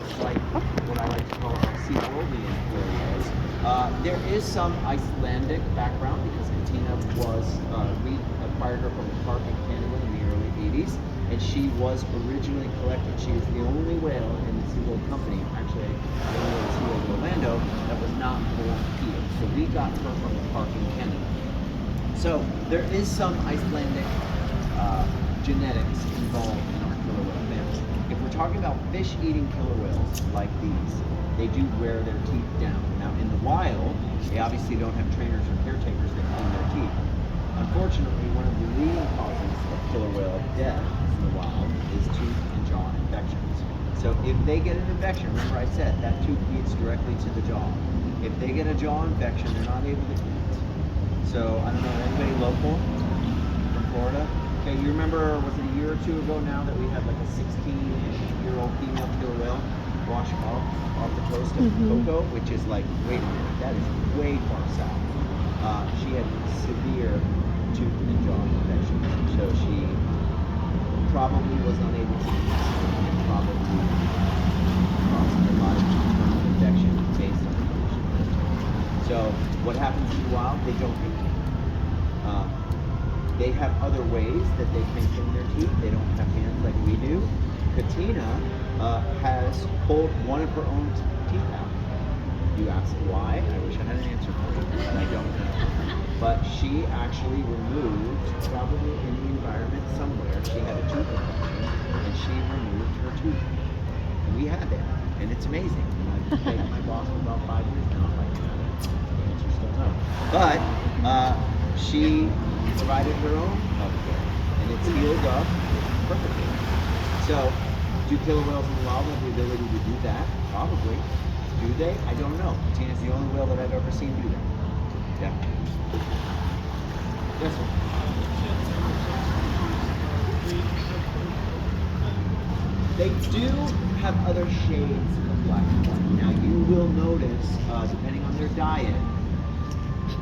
like what I like to call our seaworldian areas. There is some Icelandic background because Katina was, we acquired her from a park in Canada in the early 80s, and she was originally collected. She is the only whale in the SeaWorld company, actually the only whale in SeaWorld in Orlando, that was not born here. So we got her from the park in Canada. So there is some Icelandic genetics involved in our killer whale family. If we're talking about fish-eating killer whales like these, they do wear their teeth down. Now, in the wild, they obviously don't have trainers or caretakers that clean their teeth. Unfortunately, one of the leading causes of killer whale death in the wild is tooth and jaw infections. So if they get an infection, remember I said that tooth feeds directly to the jaw. If they get a jaw infection, they're not able to eat. So I don't know, anybody local from Florida? Okay, you remember, was it a year or two ago now that we had like a 16-year-old female killer whale wash off the coast of Coco, which is like, wait a minute, that is way far south. She had severe tooth and jaw infections, so she probably was unable to eat and probably caused a lot of internal infection based on the condition. So what happens in the wild? They don't eat. They have other ways that they can clean their teeth. They don't have hands like we do. Katina has pulled one of her own teeth out. You ask why? I wish I had an answer for you, but I don't know. But she actually removed, probably in the environment somewhere, she had a tooth infection, and she removed her tooth. And we have it, and it's amazing. And I've been taking my boss for about 5 years now. I'm like, the answer still no. But she provided her own healthcare, and it's healed up perfectly. So, do killer whales in the wild have the ability to do that? Probably. Do they? I don't know. Tina's the only whale that I've ever seen do that. Yeah. Yes, sir. They do have other shades of black and white. Now, you will notice, depending on their diet,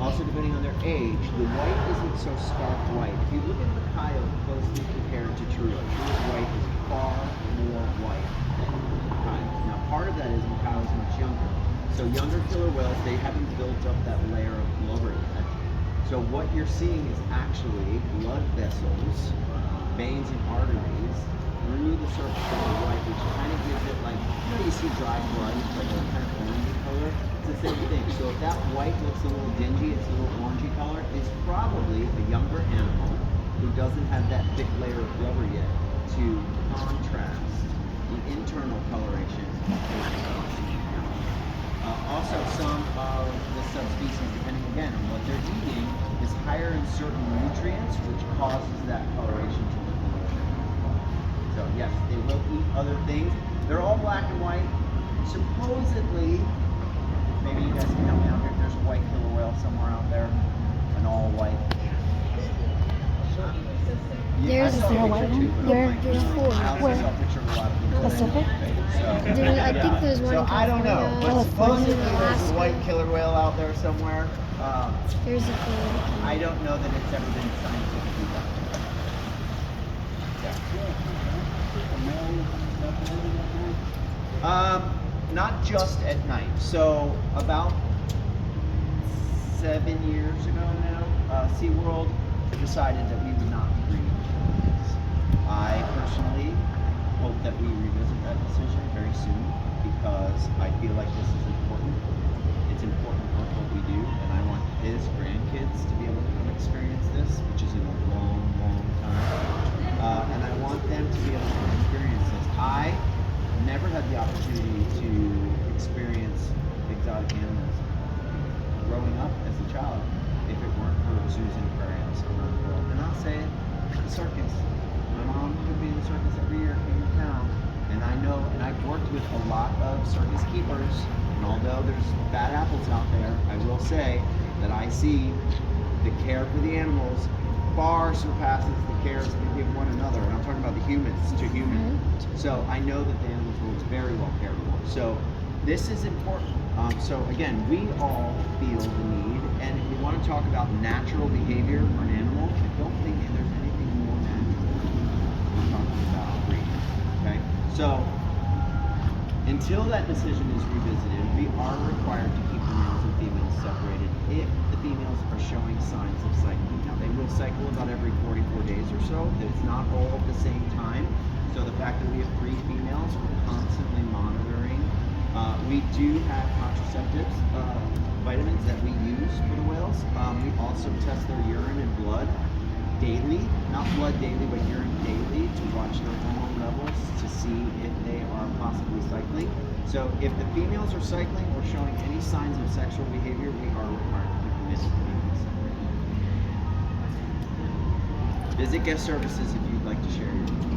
also depending on their age, the white isn't so stark white. If you look at Mikhail closely compared to Trudeau, Trudeau's white is far more white than Mikhail's. Now, part of that is Mikhail is much younger. So younger killer whales, they haven't built up that layer of blubber yet. So what you're seeing is actually blood vessels, veins and arteries through the surface of the white, which kind of gives it like, you know, you see dry blood, it's like a kind of orangey color. It's the same thing. So if that white looks a little dingy, it's a little orangey color, it's probably a younger animal who doesn't have that thick layer of blubber yet to contrast the internal coloration of the also, some of the subspecies, depending again on what they're eating, is higher in certain nutrients, which causes that coloration to look a little bit. So yes, they will eat other things. They're all black and white. Supposedly, maybe you guys can help me out here. There's a white killer whale somewhere out there, an all white. Yeah, There's a white one. There's four. Where? Pacific? I think there's one in I don't know, but California, supposedly there's a Alaska. white killer whale out there somewhere. There's a four. I don't know that it's ever been scientifically done. Not just at night. So about 7 years ago now, SeaWorld decided that we would not be breeding kids. I personally hope that we revisit that decision very soon because I feel like this is important. It's important work what we do, and I want his grandkids to be able to come experience this, which is in a long, long time. And I want them to be able to come experience this. I never had the opportunity to experience exotic animals growing up as a child if it weren't for zoos and aquariums around the world. And I'll say it, the circus. My mom took me to the circus every year here in town, and I know, and I've worked with a lot of circus keepers, and although there's bad apples out there, I will say that I see the care for the animals far surpasses the cares we give one another, and I'm talking about the humans to human. So I know that the animals are very well cared for. So this is important. So again, we all feel the need, and if you want to talk about natural behavior for an animal, I don't think there's anything more natural than talking about breeding. Okay, so Until that decision is revisited, we are required to keep the males and females separated if the females are showing signs of cycling. Now, they will cycle about every 44 days or so. It's not all at the same time. So the fact that we have 3 females, we're constantly monitoring. We do have contraceptives, vitamins that we use for the whales. We also test their urine and blood daily, not blood daily, but urine daily to watch their hormone levels to see if they are possibly cycling. So if the females are cycling or showing any signs of sexual behavior, we are required to keep the males and females separated. Visit guest services if you'd like to share your details.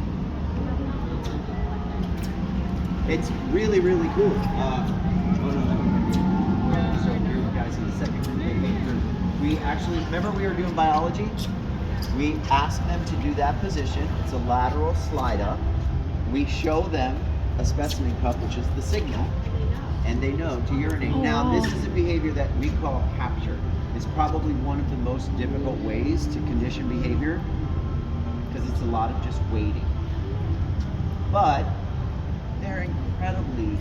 It's really, really cool. So here you guys in the second group, we actually, remember we were doing biology? We ask them to do that position. It's a lateral slide up. We show them a specimen cup, which is the signal, and they know to urinate. Now, this is a behavior that we call capture. It's probably one of the most difficult ways to condition behavior because it's a lot of just waiting. But they're incredibly,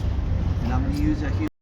and I'm going to use a human